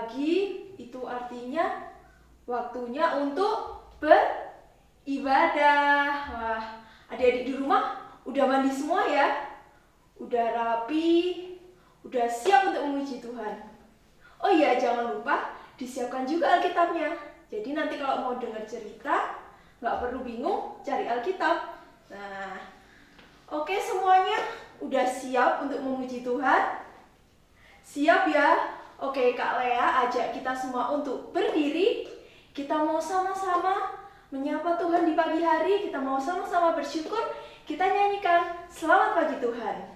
pagi itu artinya waktunya untuk beribadah. Wah, adik-adik di rumah udah mandi semua ya? Udah rapi, udah siap untuk memuji Tuhan. Oh iya, jangan lupa disiapkan juga Alkitabnya. Jadi nanti kalau mau dengar cerita, nggak perlu bingung cari Alkitab. Nah, oke semuanya udah siap untuk memuji Tuhan? Siap ya? Oke, Kak Lea ajak kita semua untuk berdiri. Kita mau sama-sama menyapa Tuhan di pagi hari. Kita mau sama-sama bersyukur. Kita nyanyikan Selamat Pagi Tuhan.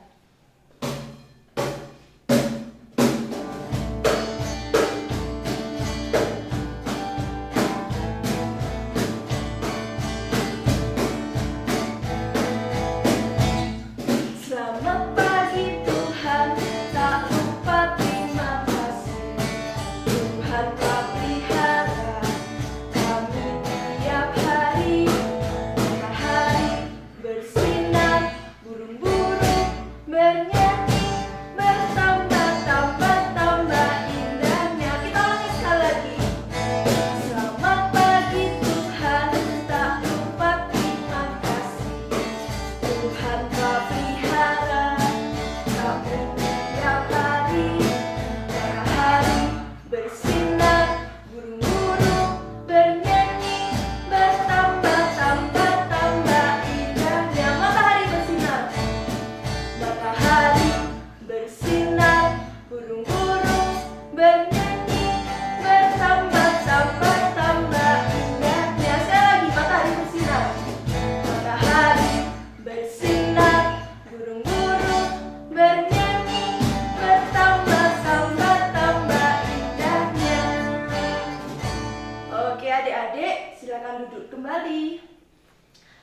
Silakan duduk kembali.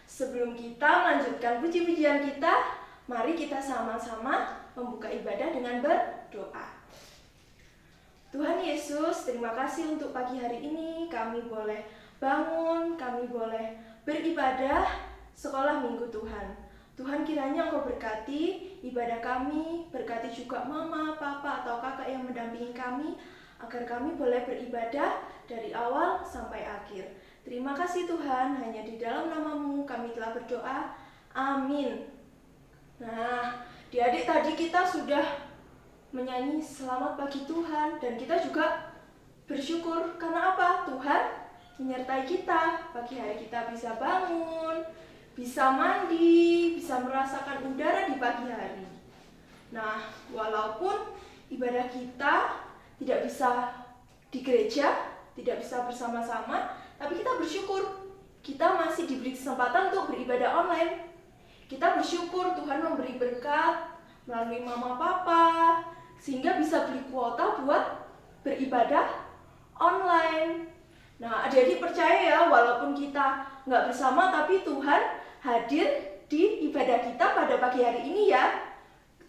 Sebelum kita melanjutkan puji-pujian kita, mari kita sama-sama membuka ibadah dengan berdoa. Tuhan Yesus, terima kasih untuk pagi hari ini. Kami boleh bangun, kami boleh beribadah sekolah minggu Tuhan. Tuhan kiranya Engkau berkati ibadah kami, berkati juga mama, papa, atau kakak yang mendampingi kami, agar kami boleh beribadah dari awal sampai akhir. Terima kasih Tuhan, hanya di dalam nama-Mu kami telah berdoa. Amin. Nah, adik-adik tadi kita sudah menyanyi Selamat Pagi Tuhan, dan kita juga bersyukur karena apa? Tuhan menyertai kita. Pagi hari kita bisa bangun, bisa mandi, bisa merasakan udara di pagi hari. Nah, walaupun ibadah kita tidak bisa di gereja, tidak bisa bersama-sama, tapi kita bersyukur kita masih diberi kesempatan untuk beribadah online. Kita bersyukur Tuhan memberi berkat melalui mama papa, sehingga bisa beli kuota buat beribadah online. Nah, adik-adik percaya ya, walaupun kita nggak bersama, tapi Tuhan hadir di ibadah kita pada pagi hari ini ya.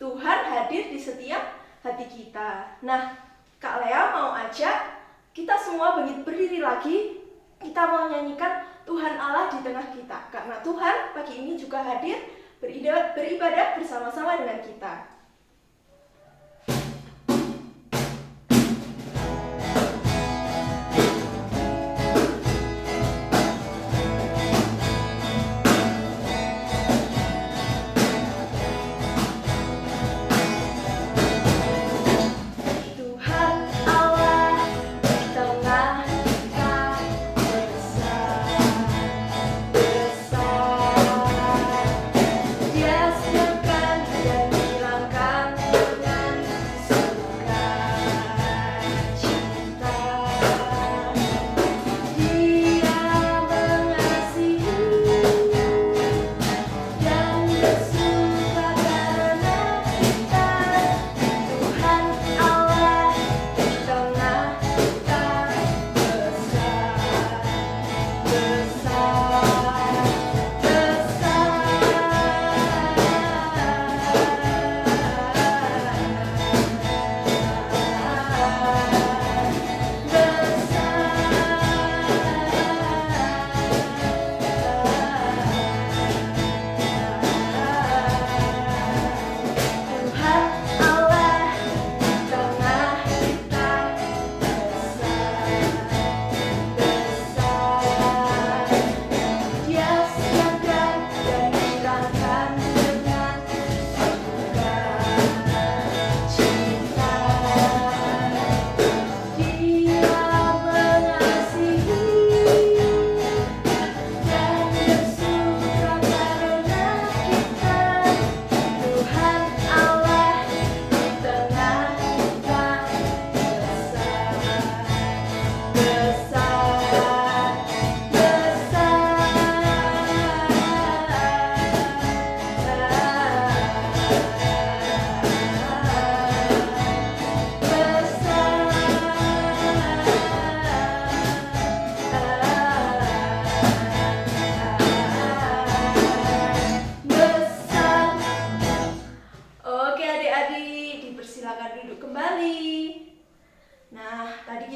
Tuhan hadir di setiap hati kita. Nah, Kak Lea mau ajak kita semua berdiri lagi. Kita mau nyanyikan Tuhan Allah di tengah kita. Karena Tuhan pagi ini juga hadir beribadah bersama-sama dengan kita. Dia seakan dan hilangkan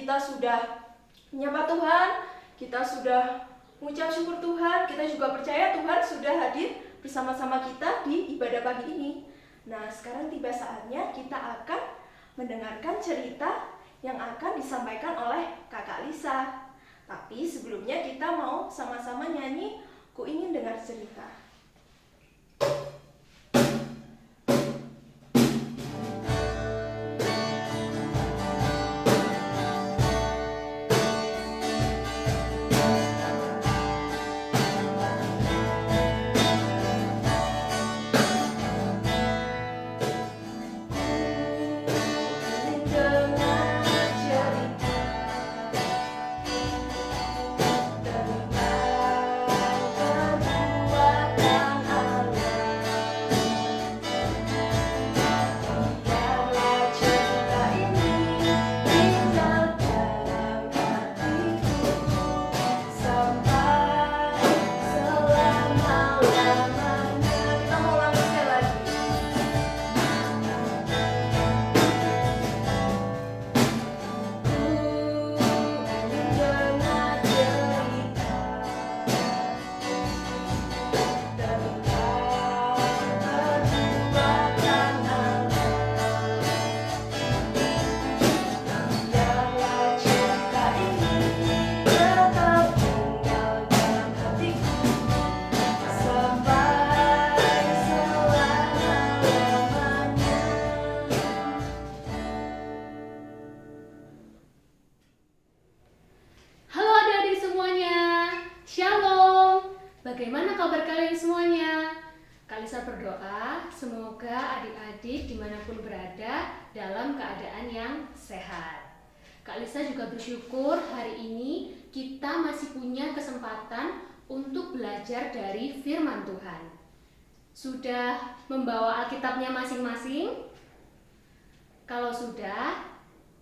kita sudah menyapa Tuhan, kita sudah mengucap syukur Tuhan, kita juga percaya Tuhan sudah hadir bersama-sama kita di ibadah pagi ini. Nah, sekarang tiba saatnya kita akan mendengarkan cerita yang akan disampaikan oleh Kakak Lisa. Tapi sebelumnya kita mau sama-sama nyanyi Ku Ingin Dengar Cerita. Bagaimana kabar kalian semuanya? Kak Lisa berdoa semoga adik-adik dimanapun berada dalam keadaan yang sehat. Kak Lisa juga bersyukur hari ini kita masih punya kesempatan untuk belajar dari firman Tuhan. Sudah membawa Alkitabnya masing-masing? Kalau sudah,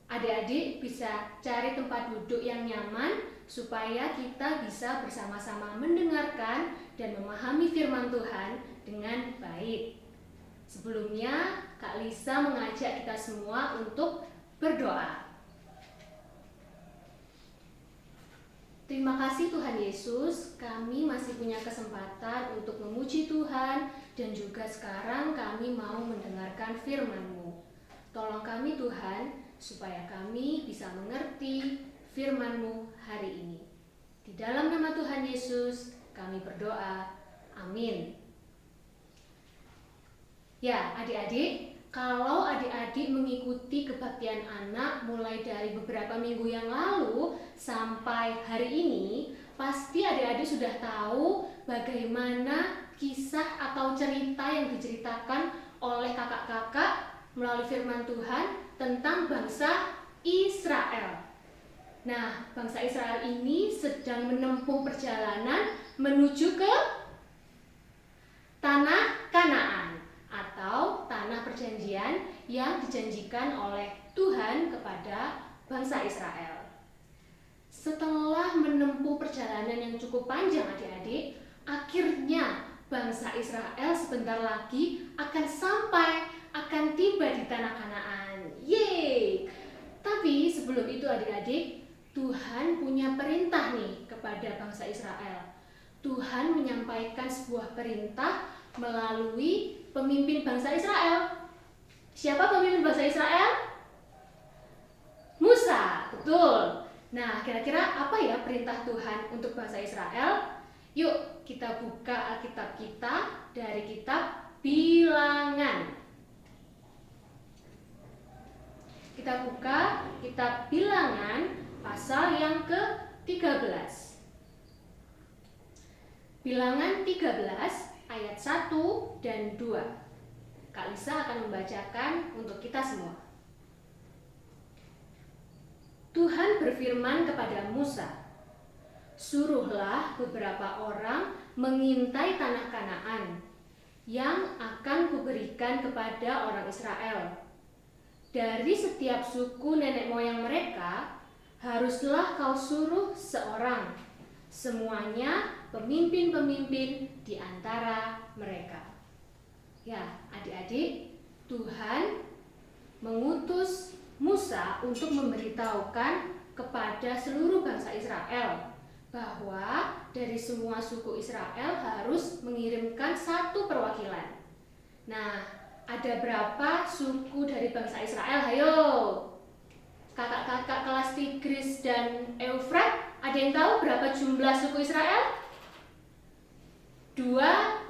adik-adik bisa cari tempat duduk yang nyaman supaya kita bisa bersama-sama mendengarkan dan memahami firman Tuhan dengan baik. Sebelumnya, Kak Lisa mengajak kita semua untuk berdoa. Terima kasih Tuhan Yesus, kami masih punya kesempatan untuk memuji Tuhan dan juga sekarang kami mau mendengarkan firman-Mu. Tolong kami Tuhan, supaya kami bisa mengerti firman-Mu hari ini. Di dalam nama Tuhan Yesus kami berdoa. Amin. Ya, adik-adik, kalau adik-adik mengikuti kebaktian anak mulai dari beberapa minggu yang lalu sampai hari ini, pasti adik-adik sudah tahu bagaimana kisah atau cerita yang diceritakan oleh kakak-kakak melalui firman Tuhan tentang bangsa Israel. Nah, bangsa Israel ini sedang menempuh perjalanan menuju ke tanah Kanaan atau tanah perjanjian yang dijanjikan oleh Tuhan kepada bangsa Israel. Setelah menempuh perjalanan yang cukup panjang adik-adik, akhirnya bangsa Israel sebentar lagi akan tiba di tanah Kanaan. Yeay! Tapi sebelum itu adik-adik, Tuhan punya perintah nih kepada bangsa Israel. Tuhan menyampaikan sebuah perintah melalui pemimpin bangsa Israel. Siapa pemimpin bangsa Israel? Musa, betul. Nah, kira-kira apa ya perintah Tuhan untuk bangsa Israel? Yuk, kita buka Alkitab kita dari kitab Bilangan. Kita buka kitab Bilangan pasal yang ke-13. Bilangan 13 ayat 1 dan 2. Kak Lisa akan membacakan untuk kita semua. Tuhan berfirman kepada Musa, "Suruhlah beberapa orang mengintai tanah Kanaan yang akan kuberikan kepada orang Israel. Dari setiap suku nenek moyang mereka, haruslah kau suruh seorang, semuanya pemimpin-pemimpin di antara mereka." Ya, adik-adik, Tuhan mengutus Musa untuk memberitahukan kepada seluruh bangsa Israel bahwa dari semua suku Israel harus mengirimkan satu perwakilan. Nah, ada berapa suku dari bangsa Israel? Hayo, kakak-kakak kelas Tigris dan Eufrat, ada yang tahu berapa jumlah suku Israel? 12.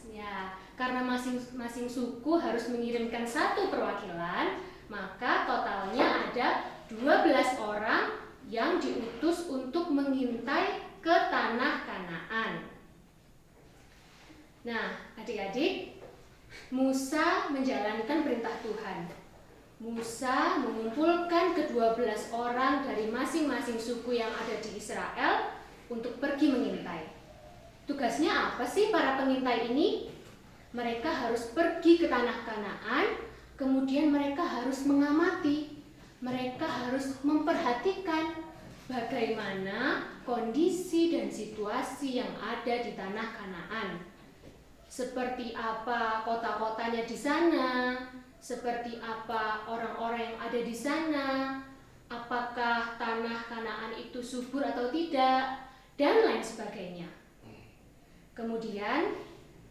Ya, karena masing-masing suku harus mengirimkan satu perwakilan, maka totalnya ada 12 orang yang diutus untuk mengintai ke tanah Kanaan. Nah, adik-adik, Musa menjalankan perintah Tuhan. Musa mengumpulkan ke-12 orang dari masing-masing suku yang ada di Israel untuk pergi mengintai. Tugasnya apa sih para pengintai ini? Mereka harus pergi ke tanah Kanaan, kemudian mereka harus mengamati. Mereka harus memperhatikan bagaimana kondisi dan situasi yang ada di tanah Kanaan. Seperti apa kota-kotanya di sana, seperti apa orang-orang yang ada di sana, apakah tanah Kanaan itu subur atau tidak, dan lain sebagainya. Kemudian,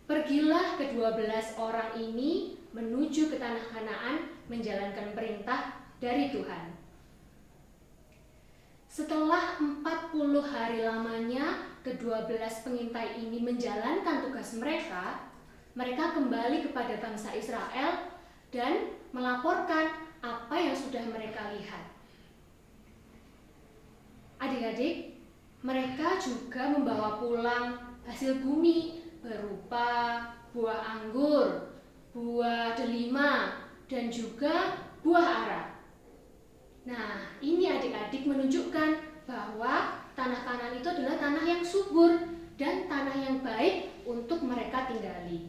pergilah ke-12 orang ini menuju ke tanah Kanaan menjalankan perintah dari Tuhan. Setelah 40 hari lamanya ke-12 pengintai ini menjalankan tugas mereka, mereka kembali kepada bangsa Israel dan melaporkan apa yang sudah mereka lihat. Adik-adik, mereka juga membawa pulang hasil bumi berupa buah anggur, buah delima, dan juga buah ara. Nah, ini adik-adik menunjukkan bahwa tanah Kanaan itu adalah tanah yang subur dan tanah yang baik untuk mereka tinggali.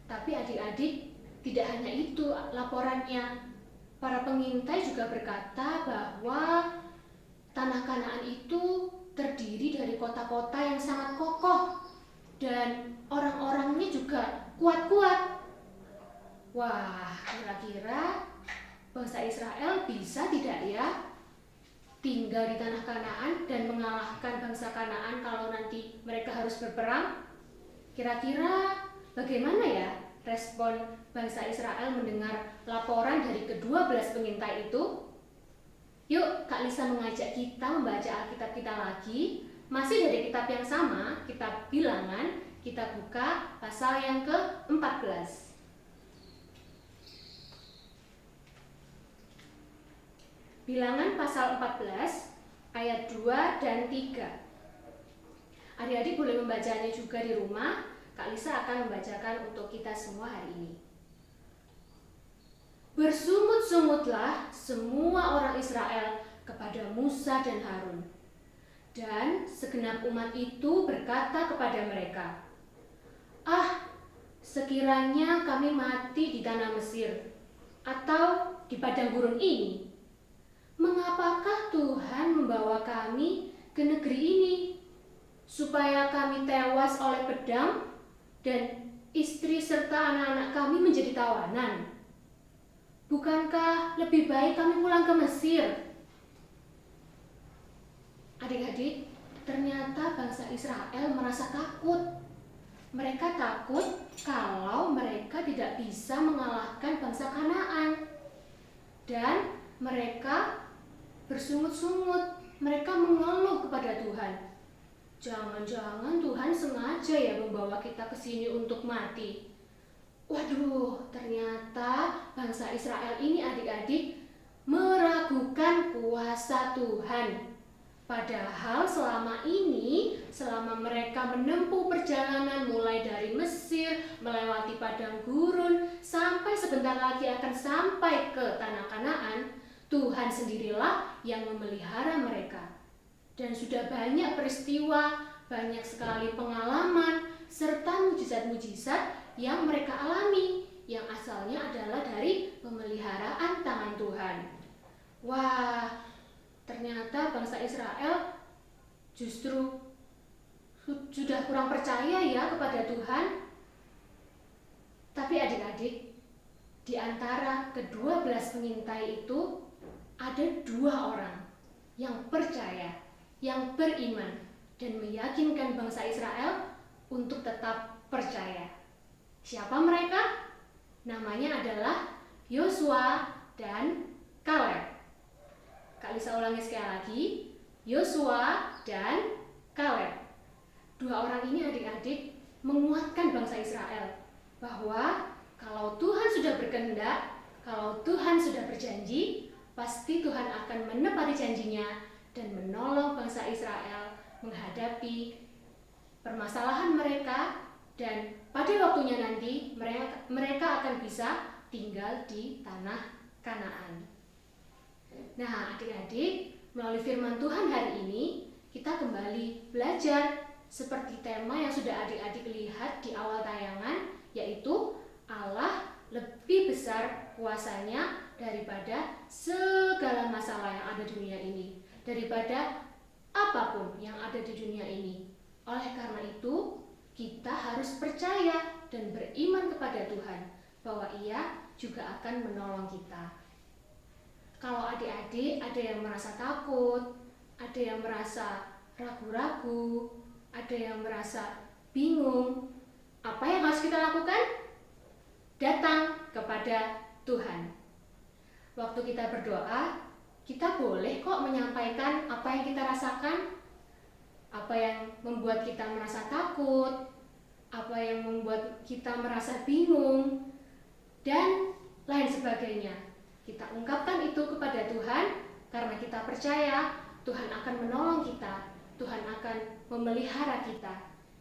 Tapi adik-adik, tidak hanya itu laporannya. Para pengintai juga berkata bahwa tanah Kanaan itu terdiri dari kota-kota yang sangat kokoh dan orang-orangnya juga kuat-kuat. Wah, kira-kira bangsa Israel bisa tidak ya tinggal di tanah Kanaan dan mengalahkan bangsa Kanaan kalau nanti mereka harus berperang? Kira-kira bagaimana ya respon bangsa Israel mendengar laporan dari ke-12 pengintai itu? Yuk, Kak Lisa mengajak kita membaca Alkitab kita lagi. Masih dari kitab yang sama, kitab Bilangan. Kita buka pasal yang ke-14. Bilangan pasal 14 ayat 2 dan 3. Adik-adik boleh membacanya juga di rumah. Kak Lisa akan membacakan untuk kita semua hari ini. Bersungut-sungutlah semua orang Israel kepada Musa dan Harun. Dan segenap umat itu berkata kepada mereka, "Ah, sekiranya kami mati di tanah Mesir atau di padang gurun ini. Mengapakah Tuhan membawa kami ke negeri ini, supaya kami tewas oleh pedang dan istri serta anak-anak kami menjadi tawanan? Bukankah lebih baik kami pulang ke Mesir?" Adik-adik, ternyata bangsa Israel merasa takut. Mereka takut kalau mereka tidak bisa mengalahkan bangsa Kanaan. Dan mereka bersungut-sungut, mereka mengeluh kepada Tuhan. Jangan-jangan Tuhan sengaja ya membawa kita ke sini untuk mati. Waduh, ternyata bangsa Israel ini adik-adik meragukan kuasa Tuhan. Padahal selama ini, selama mereka menempuh perjalanan mulai dari Mesir, melewati padang gurun, sampai sebentar lagi akan sampai ke tanah Kanaan, Tuhan sendirilah yang memelihara mereka. Dan sudah banyak peristiwa, banyak sekali pengalaman, serta mujizat-mujizat yang mereka alami, yang asalnya adalah dari pemeliharaan tangan Tuhan. Wah, ternyata bangsa Israel justru sudah kurang percaya ya kepada Tuhan. Tapi adik-adik, di antara ke-12 pengintai itu ada 2 orang yang percaya, yang beriman, dan meyakinkan bangsa Israel untuk tetap percaya. Siapa mereka? Namanya adalah Yosua dan Kaleb. Kak Lisa ulangi sekali lagi, Yosua dan Kaleb. 2 orang ini adik-adik menguatkan bangsa Israel bahwa kalau Tuhan sudah berkehendak, kalau Tuhan sudah berjanji, pasti Tuhan akan menepati janjinya dan menolong bangsa Israel menghadapi permasalahan mereka, dan pada waktunya nanti mereka akan bisa tinggal di tanah Kanaan. Nah, adik-adik, melalui firman Tuhan hari ini kita kembali belajar seperti tema yang sudah adik-adik lihat di awal tayangan, yaitu Allah lebih besar kuasanya daripada segala masalah yang ada di dunia ini, daripada apapun yang ada di dunia ini. Oleh karena itu, kita harus percaya dan beriman kepada Tuhan bahwa Ia juga akan menolong kita. Kalau adik-adik ada yang merasa takut, ada yang merasa ragu-ragu, ada yang merasa bingung, apa yang harus kita lakukan? Datang kepada Tuhan. Waktu kita berdoa, kita boleh kok menyampaikan apa yang kita rasakan, apa yang membuat kita merasa takut, apa yang membuat kita merasa bingung, dan lain sebagainya. Kita ungkapkan itu kepada Tuhan karena kita percaya Tuhan akan menolong kita, Tuhan akan memelihara kita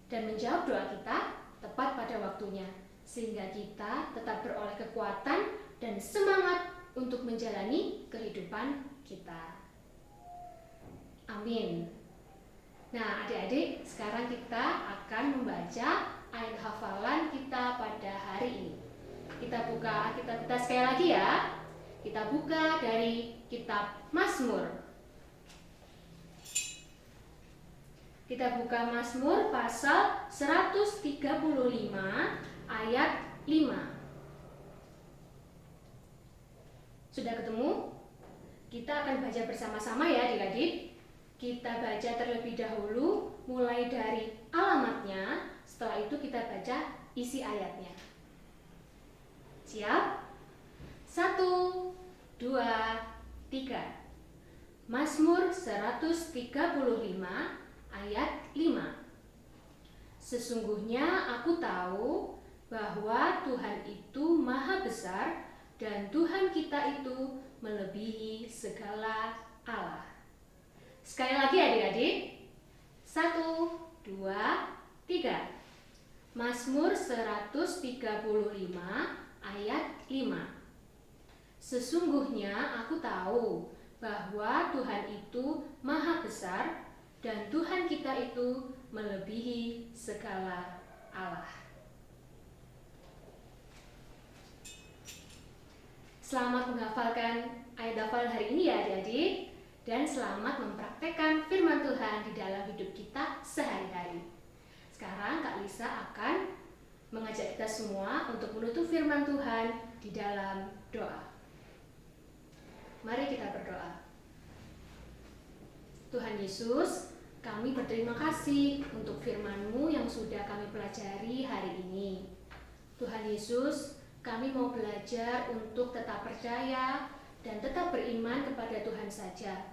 dan menjawab doa kita tepat pada waktunya, sehingga kita tetap beroleh kekuatan dan semangat untuk menjalani kehidupan kita. Amin. Nah, adik-adik, sekarang kita akan membaca ayat hafalan kita pada hari ini. Kita buka Alkitab kita sekali lagi ya. Kita buka dari kitab Mazmur. Kita buka Mazmur pasal 135 ayat 5. Sudah ketemu? Kita akan baca bersama-sama ya adik-adik. Kita baca terlebih dahulu mulai dari alamatnya, setelah itu kita baca isi ayatnya. Siap? 1, 2, 3. Mazmur 135 ayat 5. Sesungguhnya aku tahu bahwa Tuhan itu maha besar dan Tuhan kita itu melebihi segala Allah. Sekali lagi adik-adik. 1, 2, 3. Mazmur 135 ayat 5. Sesungguhnya aku tahu bahwa Tuhan itu maha besar dan Tuhan kita itu melebihi segala Allah. Selamat menghafalkan ayat hafalan hari ini ya adik-adik, dan selamat mempraktekkan firman Tuhan di dalam hidup kita sehari-hari. Sekarang Kak Lisa akan mengajak kita semua untuk menutup firman Tuhan di dalam doa. Mari kita berdoa. Tuhan Yesus, kami berterima kasih untuk firman-Mu yang sudah kami pelajari hari ini. Tuhan Yesus, kami mau belajar untuk tetap percaya dan tetap beriman kepada Tuhan saja.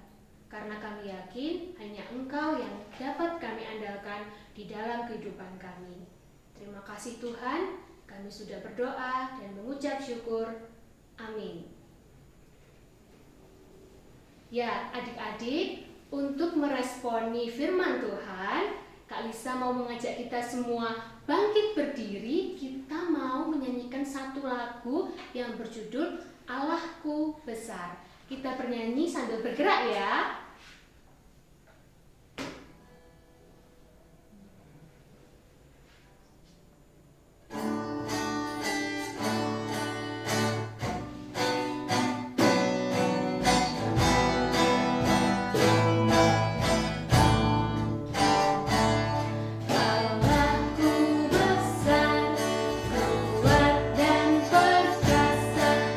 Karena kami yakin hanya Engkau yang dapat kami andalkan di dalam kehidupan kami. Terima kasih Tuhan, kami sudah berdoa dan mengucap syukur. Amin. Ya, adik-adik, untuk meresponi firman Tuhan, Kak Lisa mau mengajak kita semua bangkit berdiri. Kita mau menyanyikan satu lagu yang berjudul Allahku Besar. Kita bernyanyi sambil bergerak ya.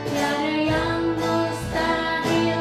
Tiada yang mustahil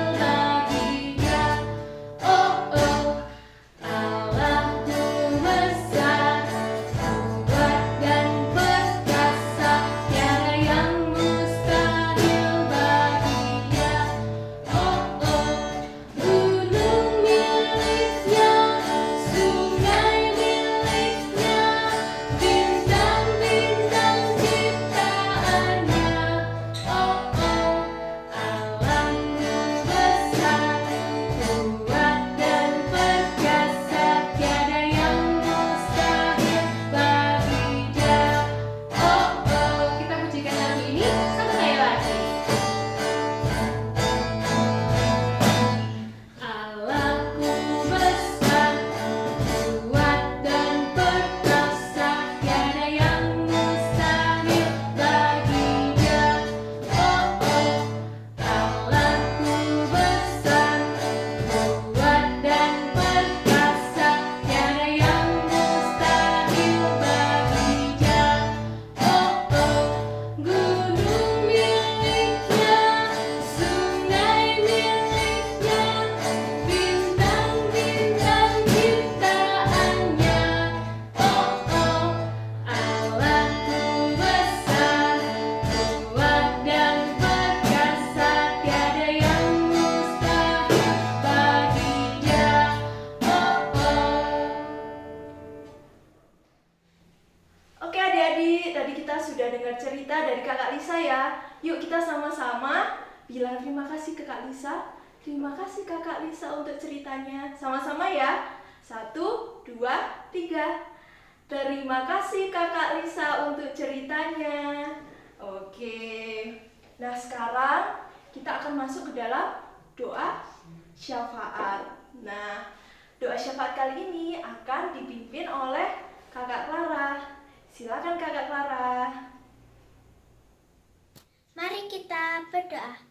adik-adik, tadi kita sudah dengar cerita dari Kakak Lisa ya. Yuk kita sama-sama bilang terima kasih ke Kak Lisa. Terima kasih Kakak Lisa untuk ceritanya. Sama-sama ya. 1, 2, 3. Terima kasih Kakak Lisa untuk ceritanya. Oke. Nah sekarang kita akan masuk ke dalam doa syafaat. Nah, doa syafaat kali ini akan dipimpin oleh Kakak Clara. Silakan Kakak Clara. Mari kita berdoa.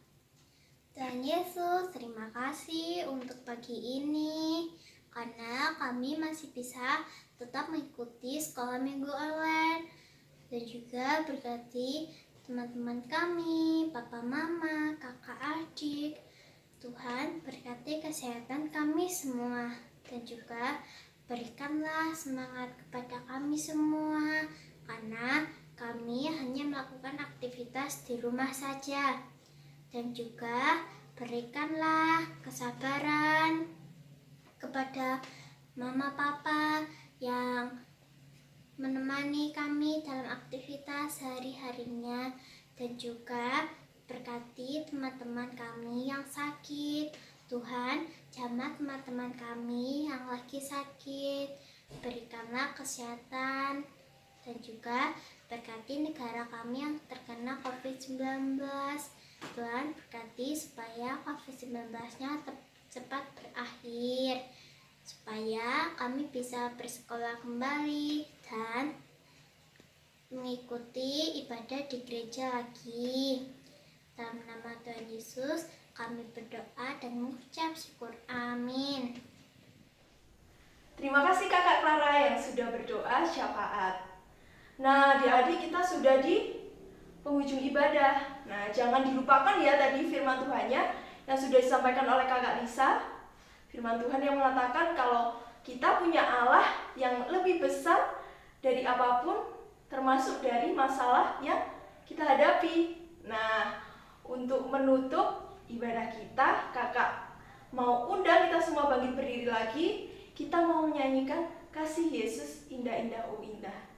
Tuhan Yesus, terima kasih untuk pagi ini karena kami masih bisa tetap mengikuti sekolah minggu online, dan juga berkati teman-teman kami, papa mama, kakak adik. Tuhan berkati kesehatan kami semua, dan juga berikanlah semangat kepada kami semua karena kami hanya melakukan aktivitas di rumah saja. Dan juga berikanlah kesabaran kepada mama papa yang menemani kami dalam aktivitas hari-harinya, dan juga berkati teman-teman kami yang sakit. Tuhan, jamah teman-teman kami yang lagi sakit, berikanlah kesehatan, dan juga berkati negara kami yang terkena COVID-19. Tuhan berkati supaya COVID-19-nya cepat berakhir, supaya kami bisa bersekolah kembali dan mengikuti ibadah di gereja lagi. Dalam nama Tuhan Yesus kami berdoa dan mengucap syukur. Amin. Terima kasih Kakak Clara yang sudah berdoa syafaat. Nah, adik-adik kita sudah di penghujung ibadah. Nah, jangan dilupakan ya tadi firman Tuhannya yang sudah disampaikan oleh Kakak Lisa. Firman Tuhan yang mengatakan kalau kita punya Allah yang lebih besar dari apapun, termasuk dari masalah yang kita hadapi. Nah, untuk menutup ibadah kita, Kakak mau undang kita semua bangkit berdiri lagi. Kita mau menyanyikan Kasih Yesus Indah-Indah Oh Indah.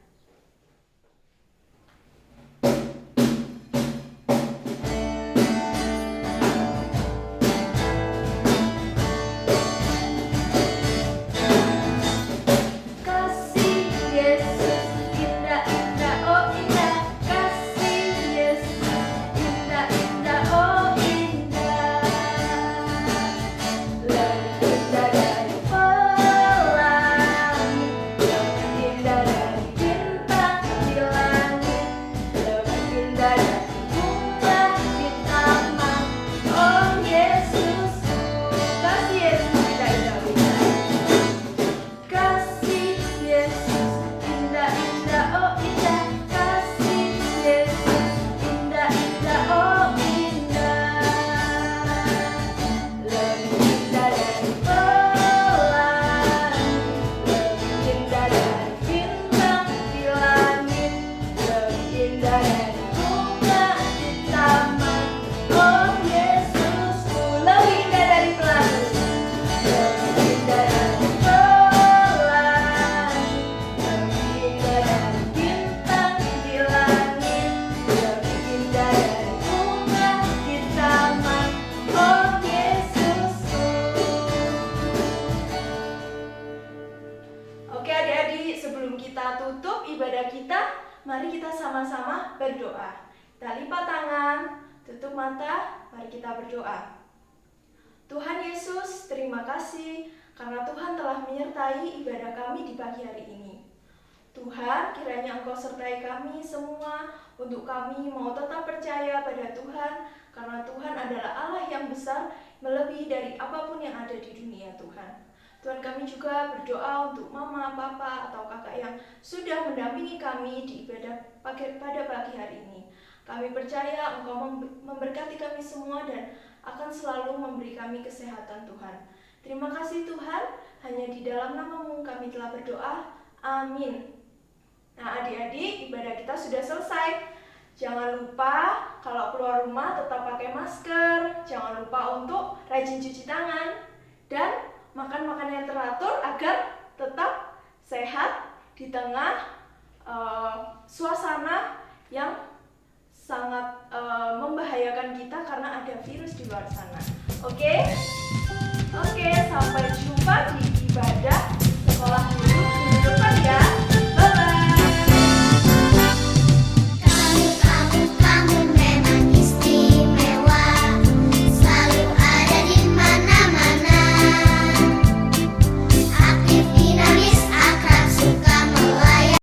Mari kita sama-sama berdoa. Kita lipat tangan, tutup mata, mari kita berdoa. Tuhan Yesus, terima kasih karena Tuhan telah menyertai ibadah kami di pagi hari ini. Tuhan, kiranya Engkau sertai kami semua untuk kami mau tetap percaya pada Tuhan, karena Tuhan adalah Allah yang besar, melebihi dari apapun yang ada di dunia Tuhan. Tuhan, kami juga berdoa untuk mama, papa, atau kakak yang sudah mendampingi kami di ibadah pada pagi hari ini. Kami percaya Engkau memberkati kami semua dan akan selalu memberi kami kesehatan Tuhan. Terima kasih Tuhan, hanya di dalam nama-Mu kami telah berdoa. Amin. Nah adik-adik, ibadah kita sudah selesai. Jangan lupa kalau keluar rumah tetap pakai masker. Jangan lupa untuk rajin cuci tangan. Dan makan makanan yang teratur agar tetap sehat di tengah suasana yang sangat membahayakan kita karena ada virus di luar sana. Oke, sampai jumpa di